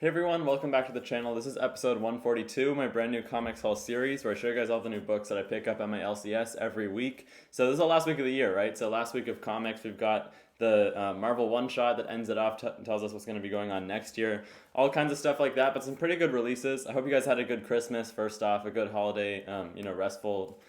Hey everyone, welcome back to the channel. This is episode 142, my brand new Comics Haul series, where I show you guys all the new books that I pick up at my LCS every week. So this is the last week of the year, right? So last week of comics, we've got the Marvel one-shot that ends it off, tells us what's going to be going on next year. All kinds of stuff like that, but some pretty good releases. I hope you guys had a good Christmas, first off, a good holiday, restful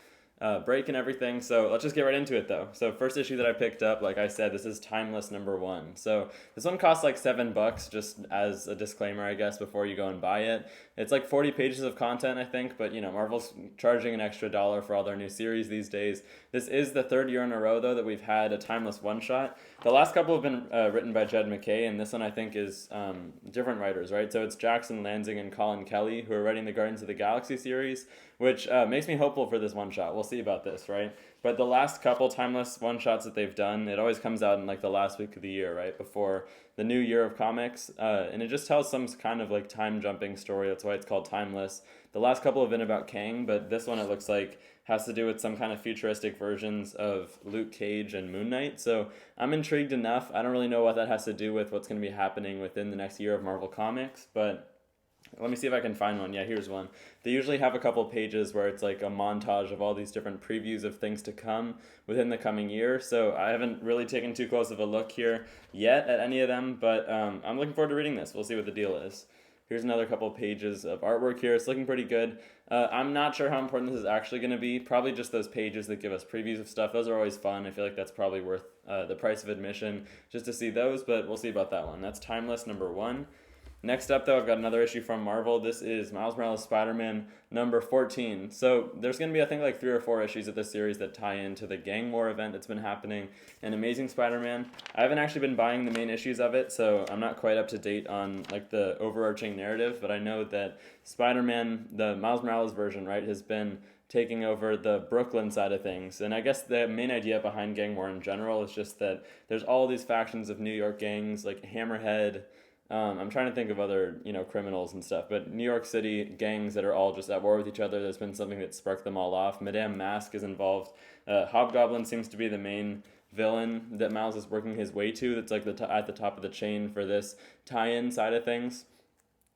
break and everything. So let's just get right into it though. So first issue that I picked up, like I said, this is Timeless #1. So this one costs like $7, just as a disclaimer, I guess, before you go and buy it. It's like 40 pages of content, I think, but Marvel's charging an extra $1 for all their new series these days. This is the third year in a row though that we've had a Timeless one-shot. The last couple have been written by Jed MacKay, and this one I think is different writers, right? So it's Jackson Lanzing and Colin Kelly who are writing the Guardians of the Galaxy series, which makes me hopeful for this one-shot. We'll see about this, right? But the last couple Timeless one-shots that they've done, it always comes out in like the last week of the year, right? Before the new year of comics. And it just tells some kind of like time-jumping story. That's why it's called Timeless. The last couple have been about Kang, but this one it looks like has to do with some kind of futuristic versions of Luke Cage and Moon Knight. So I'm intrigued enough. I don't really know what that has to do with what's going to be happening within the next year of Marvel Comics, but let me see if I can find one. Yeah, here's one. They usually have a couple pages where it's like a montage of all these different previews of things to come within the coming year. So I haven't really taken too close of a look here yet at any of them, but I'm looking forward to reading this. We'll see what the deal is. Here's another couple pages of artwork here. It's looking pretty good. I'm not sure how important this is actually going to be. Probably just those pages that give us previews of stuff. Those are always fun. I feel like that's probably worth the price of admission just to see those, but we'll see about that one. That's Timeless #1. Next up, though, I've got another issue from Marvel. This is Miles Morales Spider-Man #14. So there's going to be, I think, like 3 or 4 issues of this series that tie into the Gang War event that's been happening in Amazing Spider-Man. I haven't actually been buying the main issues of it, so I'm not quite up to date on like the overarching narrative, but I know that Spider-Man, the Miles Morales version, right, has been taking over the Brooklyn side of things. And I guess the main idea behind Gang War in general is just that there's all these factions of New York gangs, like Hammerhead. I'm trying to think of other, criminals and stuff, but New York City gangs that are all just at war with each other. There's been something that sparked them all off. Madame Mask is involved. Hobgoblin seems to be the main villain that Miles is working his way to. That's like at the top of the chain for this tie-in side of things.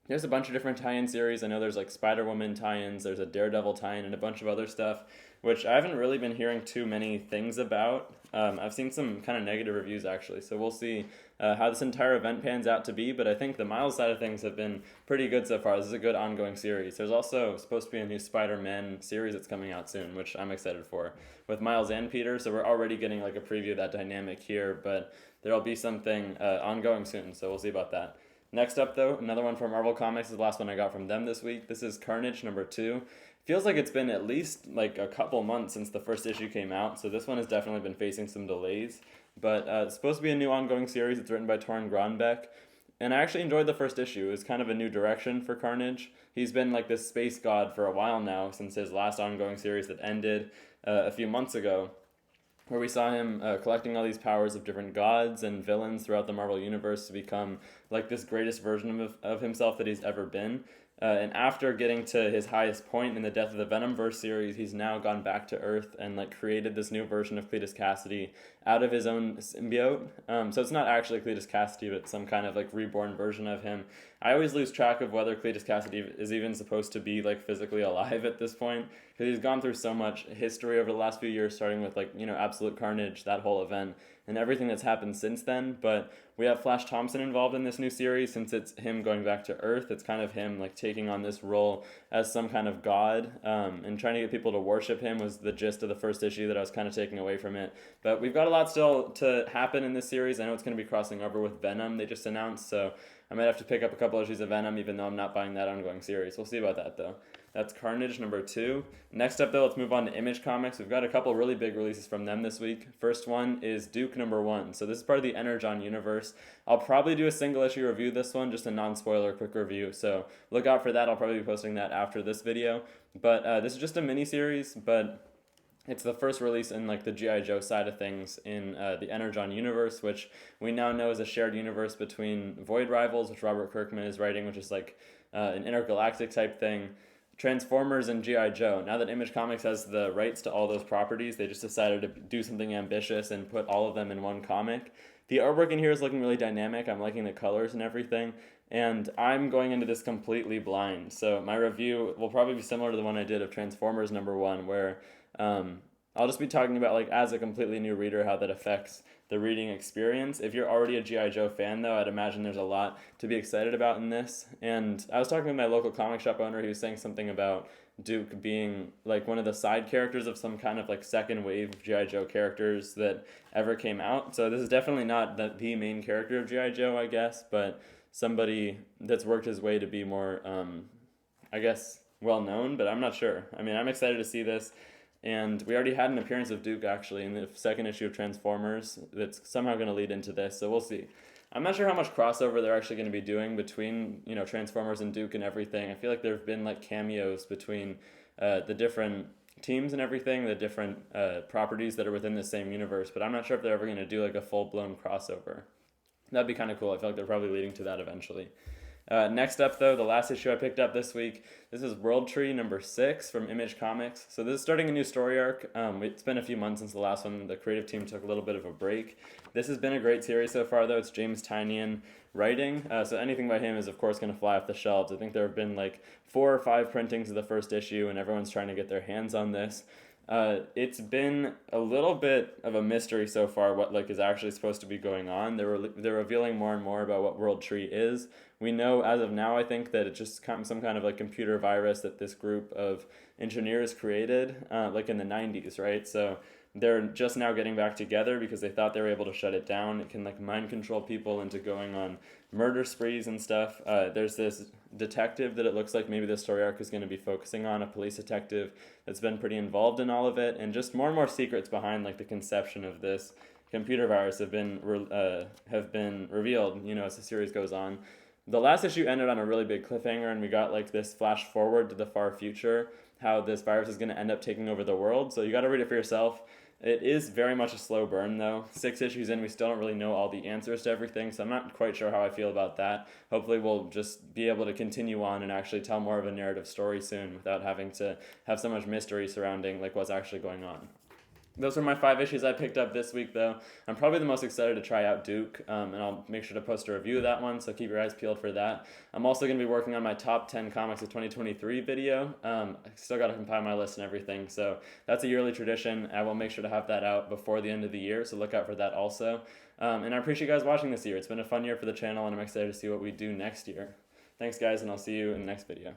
There's a bunch of different tie-in series. I know there's like Spider-Woman tie-ins, there's a Daredevil tie-in, and a bunch of other stuff, which I haven't really been hearing too many things about. I've seen some kind of negative reviews actually, so we'll see how this entire event pans out to be, but I think the Miles side of things have been pretty good so far. This is a good ongoing series. There's also supposed to be a new Spider-Man series that's coming out soon, which I'm excited for, with Miles and Peter, so we're already getting like a preview of that dynamic here, but there'll be something ongoing soon, so we'll see about that. Next up, though, another one from Marvel Comics is the last one I got from them this week. This is Carnage #2. Feels like it's been at least like a couple months since the first issue came out, so this one has definitely been facing some delays. But it's supposed to be a new ongoing series. It's written by Torun Grønbekk. And I actually enjoyed the first issue. It was kind of a new direction for Carnage. He's been like this space god for a while now, since his last ongoing series that ended a few months ago, where we saw him collecting all these powers of different gods and villains throughout the Marvel Universe to become like this greatest version of himself that he's ever been. And after getting to his highest point in the Death of the Venomverse series, he's now gone back to Earth and like created this new version of Cletus Kasady out of his own symbiote. So it's not actually Cletus Kasady, but some kind of like reborn version of him. I always lose track of whether Cletus Kasady is even supposed to be like physically alive at this point, because he's gone through so much history over the last few years, starting with like, Absolute Carnage, that whole event, and everything that's happened since then. But we have Flash Thompson involved in this new series. Since it's him going back to Earth, it's kind of him like taking on this role as some kind of god, and trying to get people to worship him was the gist of the first issue that I was kind of taking away from it. But we've got a lot still to happen in this series. I know it's going to be crossing over with Venom, they just announced, so I might have to pick up a couple issues of Venom, even though I'm not buying that ongoing series. We'll see about that, though. That's Carnage #2. Next up, though, let's move on to Image Comics. We've got a couple really big releases from them this week. First one is Duke #1. So this is part of the Energon universe. I'll probably do a single issue review of this one, just a non-spoiler quick review. So look out for that. I'll probably be posting that after this video. But this is just a mini-series, but it's the first release in like the G.I. Joe side of things in the Energon universe, which we now know is a shared universe between Void Rivals, which Robert Kirkman is writing, which is like an intergalactic type thing, Transformers, and G.I. Joe. Now that Image Comics has the rights to all those properties, they just decided to do something ambitious and put all of them in one comic. The artwork in here is looking really dynamic. I'm liking the colors and everything. and I'm going into this completely blind. So my review will probably be similar to the one I did of Transformers #1, where I'll just be talking about, like, as a completely new reader, how that affects the reading experience. If you're already a G.I. Joe fan, though, I'd imagine there's a lot to be excited about in this. And I was talking with my local comic shop owner, who was saying something about Duke being like one of the side characters of some kind of like second wave of G.I. Joe characters that ever came out. So this is definitely not the main character of G.I. Joe, I guess, but somebody that's worked his way to be more, I guess, well known, but I'm not sure. I mean, I'm excited to see this. And we already had an appearance of Duke actually in the second issue of Transformers that's somehow going to lead into this, so we'll see. I'm not sure how much crossover they're actually going to be doing between, Transformers and Duke and everything. I feel like there have been like cameos between the different teams and everything, the different properties that are within the same universe, but I'm not sure if they're ever going to do like a full-blown crossover. That'd be kind of cool. I feel like they're probably leading to that eventually. Next up, though, the last issue I picked up this week. This is World Tree #6 from Image Comics. So this is starting a new story arc. It's been a few months since the last one. The creative team took a little bit of a break. This has been a great series so far, though. It's James Tynion writing. So anything by him is, of course, going to fly off the shelves. I think there have been like 4 or 5 printings of the first issue, and everyone's trying to get their hands on this. It's been a little bit of a mystery so far what like is actually supposed to be going on. They're revealing more and more about what World Tree is. We know as of now, I think, that it's just some kind of like computer virus that this group of engineers created, like in the 90s, right? So they're just now getting back together because they thought they were able to shut it down. It can like mind control people into going on murder sprees and stuff. There's this detective that it looks like maybe this story arc is going to be focusing on, a police detective that's been pretty involved in all of it, and just more and more secrets behind like the conception of this computer virus have been revealed, as the series goes on. The last issue ended on a really big cliffhanger, and we got like this flash forward to the far future, how this virus is going to end up taking over the world. So you got to read it for yourself. It is very much a slow burn, though. 6 issues in, we still don't really know all the answers to everything, so I'm not quite sure how I feel about that. Hopefully we'll just be able to continue on and actually tell more of a narrative story soon without having to have so much mystery surrounding like what's actually going on. Those are my 5 issues I picked up this week, though. I'm probably the most excited to try out Duke, and I'll make sure to post a review of that one, so keep your eyes peeled for that. I'm also going to be working on my top 10 comics of 2023 video. I still got to compile my list and everything, so that's a yearly tradition. I will make sure to have that out before the end of the year, so look out for that also. And I appreciate you guys watching this year. It's been a fun year for the channel, and I'm excited to see what we do next year. Thanks, guys, and I'll see you in the next video.